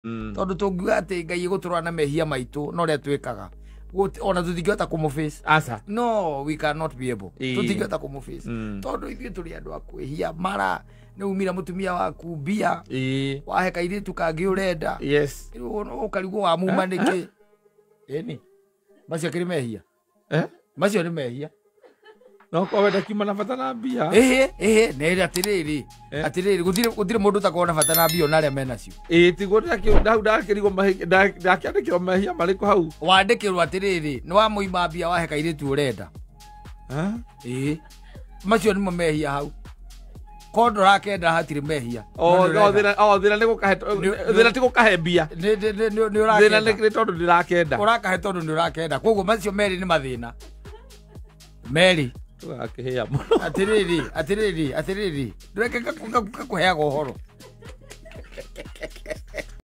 tondu tungiuga ati Ngai guturwa na mehia maitu no ria twikaga ona tutingihota kumuface asa no we cannot be able tutingihota kumuface tondu ithuĩ tũrĩ andũ a kwĩhia mara nĩ umira mutumia waku mbia wahe kairĩtu kangĩ ũrenda yes ũkarigwo wa muma nĩkĩ eni macio akĩrĩ mehia macio nĩ mehia no kwa wenda kiuma na bata na mbia nere atiriri gutire mundu takona bata na mbia ona arĩa menacio tigo ndakĩrigwo ndakĩandĩkĩrwo mehia marĩkũ hau wandĩkĩrwo atiriri nĩ wa mũima mbia wahe kairĩtu ũrenda macio nĩmo mehia hau kondo rakenda hatirĩ mehia thĩna nĩ gũkahe thĩna ti gũkahe mbia thĩna nĩ tondũ ndĩrakenda ũrakahe tondũ nĩ ũrakenda koguo macio merĩ nĩ mathĩna merĩ tugakĩhĩa mũno atiriri ndũreke ngakũheaga ũhoro